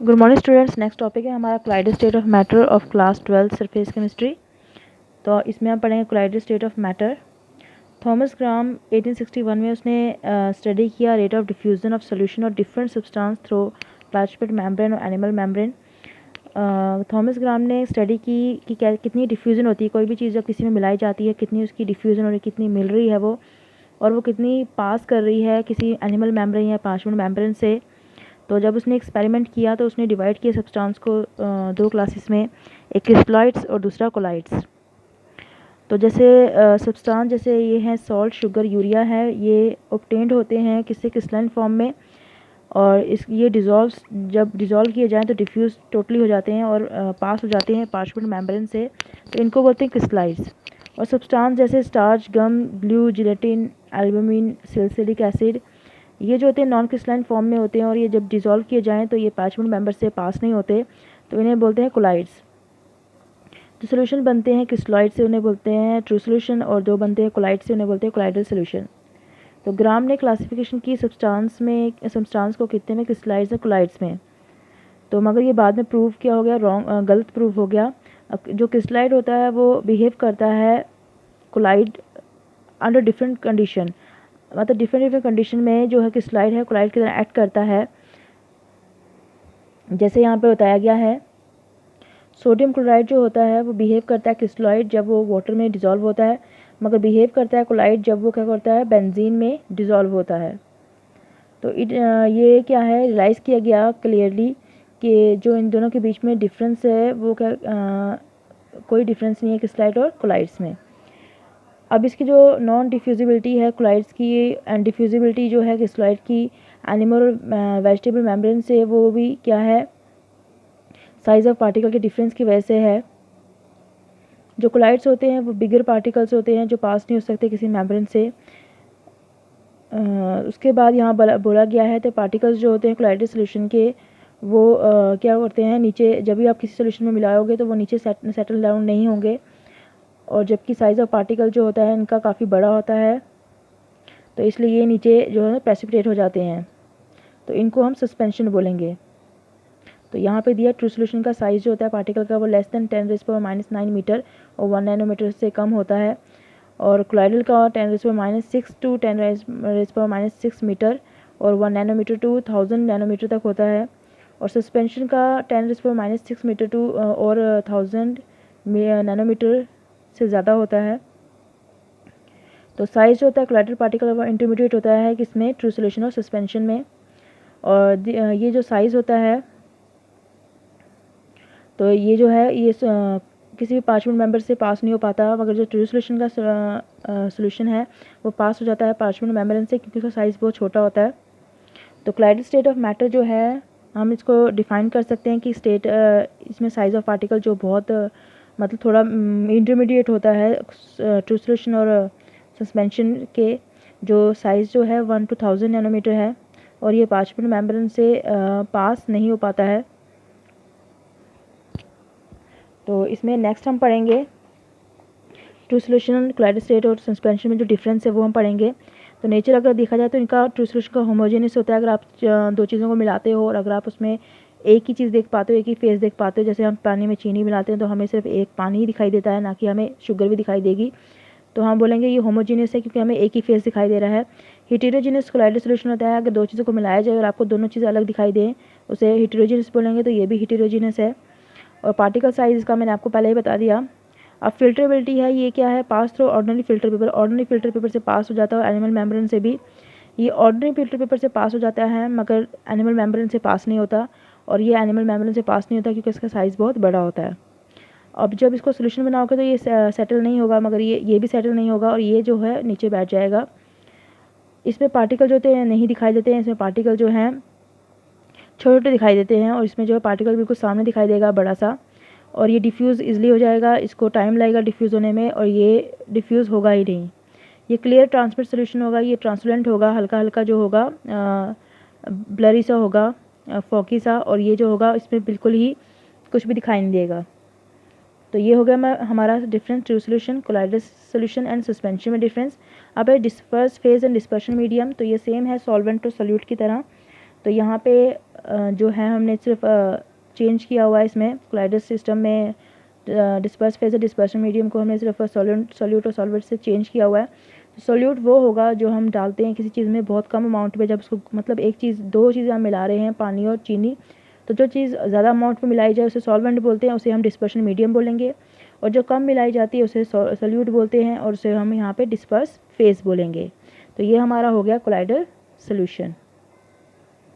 Good morning students. Next topic है हमारा colloidal state of matter of class 12 surface chemistry. तो इसमें हम पढ़ेंगे colloidal state of matter. Thomas Graham 1861 में उसने स्टडी किया rate of diffusion of solution of different substance through plasmid membrane और एनिमल मेम्ब्रेन। थॉमस ग्राम ने स्टडी की कि कितनी डिफ्यूज़न होती है, कोई भी चीज़ जब किसी में मिलाई जाती है कितनी उसकी डिफ्यूज़न हो रही है, कितनी मिल रही है वो, और वो कितनी पास कर रही है किसी एनिमल मेम्ब्रेन या प्लाज्मिड मेम्ब्रेन से। तो जब उसने एक्सपेरिमेंट किया तो उसने डिवाइड किया सब्सटेंस को दो क्लासेस में, एक क्रिस्टलॉइड्स और दूसरा कोलाइड्स। तो जैसे सब्सटेंस जैसे ये हैं सॉल्ट, शुगर, यूरिया है, ये ऑब्टेन्ड होते हैं किससे, क्रिस्टलाइन फॉर्म में, और इस ये जब डिज़ोल्व किए जाएँ तो डिफ्यूज़ टोटली हो जाते हैं और पास हो जाते हैं पार्चमेंट मेम्ब्रेन से, तो इनको बोलते हैं क्रिस्टलाइड्स। और सब्सटेंस जैसे starch, gum, glue, gelatin, albumin, salicylic acid, ये जो होते हैं नॉन क्रिस्टलाइन फॉर्म में होते हैं और ये जब डिज़ोल्व किए जाएँ तो ये पार्चमेंट मेम्बर से पास नहीं होते, तो इन्हें बोलते हैं कोलाइड्स। जो सोल्यूशन बनते हैं क्रिस्टलॉइड से उन्हें बोलते हैं ट्रू सोल्यूशन, और जो बनते हैं कोलाइड से उन्हें बोलते हैं कोलाइडल सोल्यूशन। तो ग्राम ने क्लासिफिकेशन की सब्सटेंस को कितने में, क्रिस्टलाइड्स और कोलाइड्स में। तो मगर ये बाद में प्रूव किया हो गया गलत प्रूव हो गया। जो क्रिस्टलाइड होता है वो बिहेव करता है कोलाइड अंडर डिफरेंट कंडीशन, मतलब डिफरेंट कंडीशन में जो है क्रिस्टलाइड है कोलाइड की तरह एक्ट करता है। जैसे यहाँ पे बताया गया है, सोडियम क्लोराइड जो होता है वो बिहेव करता है क्रिस्टलॉइड जब वो वाटर में डिज़ोल्व होता है, मगर बिहेव करता है कोलाइड जब वो क्या करता है बेंजीन में डिज़ोल्व होता है। तो ये क्या है, रियलाइज़ किया गया क्लियरली कि जो इन दोनों के बीच में डिफरेंस है वो क्या कोई डिफरेंस नहीं है क्रिस्टलाइड और कोलाइड्स में। अब इसकी जो नॉन डिफ्यूजिबिलिटी है कोलाइड्स की एंड डिफ्यूजिबिलिटी जो है क्रिस्टलॉइड की एनिमल और वेजिटेबल मेम्ब्रेन से, वो भी क्या है साइज़ ऑफ पार्टिकल के डिफरेंस की वजह से है। जो कोलाइड्स होते हैं वो बिगर पार्टिकल्स होते हैं जो पास नहीं हो सकते किसी मेम्ब्रेन से। उसके बाद यहाँ बोला गया है तो पार्टिकल्स जो होते हैं कोलाइडल सोल्यूशन के वो क्या करते हैं, नीचे जब भी आप किसी सोल्यूशन में मिलाओगे तो वो नीचे सेटल डाउन नहीं होंगे, और जबकि साइज़ ऑफ पार्टिकल जो होता है इनका काफ़ी बड़ा होता है, तो इसलिए ये नीचे जो है प्रेसिपिटेट हो जाते हैं, तो इनको हम सस्पेंशन बोलेंगे। तो यहाँ पे दिया ट्रू सोल्यूशन का साइज़ जो होता है पार्टिकल का वो लेस देन 10⁻⁹ मीटर और 1 नैनोमीटर से कम होता है, और कोलाइडल का 10⁻⁶ टू 10⁻⁶ मीटर और 1 नैनोमीटर टू 1000 नैनोमीटर तक होता है, और सस्पेंशन का 10⁻⁶ मीटर टू और 1000 नैनोमीटर से ज़्यादा होता है। तो साइज़ जो होता है कोलाइडल पार्टिकल वो इंटरमीडिएट होता है किसमें, ट्रू सोल्यूशन और सस्पेंशन में। और ये जो साइज़ होता है, तो ये जो है ये किसी भी पार्चमेंट मेम्बर से पास नहीं हो पाता, मगर जो ट्रू सोल्यूशन का सोल्यूशन है वो पास हो जाता है पार्चमेंट मेम्ब्रेन से, क्योंकि उसका साइज़ बहुत छोटा होता है। तो कोलाइडल स्टेट ऑफ मैटर जो है हम इसको डिफ़ाइन कर सकते हैं कि स्टेट इसमें साइज़ ऑफ पार्टिकल जो बहुत मतलब थोड़ा इंटरमीडिएट होता है ट्रू सोल्यूशन और सस्पेंशन के, जो साइज़ जो है 1 to 1000 नैनोमीटर है, और ये पार्चमेंट मेम्ब्रेन से पास नहीं हो पाता है। तो इसमें नेक्स्ट हम पढ़ेंगे ट्रू सोल्यूशन, कोलाइडल स्टेट और सस्पेंशन में जो डिफरेंस है वो हम पढ़ेंगे। तो नेचर अगर देखा जाए तो इनका ट्रू सोल्यूशन का होमोजेनियस होता है, अगर आप दो चीज़ों को मिलाते हो और अगर आप उसमें एक ही चीज़ देख पाते हो, एक ही फेस देख पाते हो, जैसे हम पानी में चीनी मिलाते हैं तो हमें सिर्फ एक पानी ही दिखाई देता है, ना कि हमें शुगर भी दिखाई देगी, तो हम बोलेंगे ये होमोजीनियस है क्योंकि हमें एक ही फेस दिखाई दे रहा है। हेटेरोजेनियस कोलाइडल सोल्यूशन होता है अगर दो चीज़ों को मिलाया जाए और आपको दोनों चीज़ें अलग दिखाई दें, उसे हेटेरोजेनियस बोलेंगे, तो ये भी हेटेरोजेनियस है। और पार्टिकल साइज़ का मैंने आपको पहले ही बता दिया। अब फिल्टरेबिलिटी है, ये क्या है, pass through ordinary filter paper, ordinary filter paper से पास हो जाता है, एनिमल मेम्ब्रेन से भी ये ऑर्डिनरी फिल्टर पेपर से पास हो जाता है, मगर एनिमल मेम्ब्रेन से पास नहीं होता, और ये एनिमल मेम्ब्रेन से पास नहीं होता क्योंकि इसका साइज़ बहुत बड़ा होता है। अब जब इसको सोल्यूशन बनाओगे तो ये सेटल नहीं होगा, मगर ये भी सेटल नहीं होगा, और ये जो है नीचे बैठ जाएगा। इसमें पार्टिकल जो होते हैं नहीं दिखाई देते हैं, इसमें पार्टिकल जो हैं छोटे छोटे दिखाई देते हैं, और इसमें जो है पार्टिकल बिल्कुल सामने दिखाई देगा बड़ा सा, और ये डिफ्यूज़ इजली हो जाएगा, इसको टाइम लगेगा डिफ्यूज़ होने में, और ये डिफ्यूज़ होगा ही नहीं। ये क्लियर ट्रांसपेरेंट सोल्यूशन होगा, ये ट्रांसपेरेंट होगा, हल्का हल्का जो होगा ब्लरी सा होगा, फॉकी सा, और ये जो होगा इसमें बिल्कुल ही कुछ भी दिखाई नहीं देगा। तो ये हो गया हमारा difference true solution, colloidal solution and suspension में डिफरेंस। अब है disperse phase and dispersion medium, तो ये सेम है सॉल्वेंट और सोल्यूट की तरह। तो यहाँ पे जो है हमने सिर्फ चेंज किया हुआ है इसमें कोलाइडल सिस्टम में डिस्पर्स फेज डिस्पर्शन मीडियम को हमने सिर्फ सॉल्यूट और सॉल्वेंट से चेंज किया हुआ है। तो सॉल्यूट वो होगा जो हम डालते हैं किसी चीज़ में बहुत कम अमाउंट में, जब उसको मतलब एक चीज़ दो चीज़ें हम मिला रहे हैं, पानी और चीनी, तो जो चीज़ ज़्यादा अमाउंट में मिलाई जाए उसे सॉल्वेंट बोलते हैं, उसे हम डिस्पर्शन मीडियम बोलेंगे, और जो कम मिलाई जाती है उसे सॉल्यूट बोलते हैं और उसे हम यहाँ पे डिस्पर्स फेज बोलेंगे। तो ये हमारा हो गया कोलाइडल सोल्यूशन।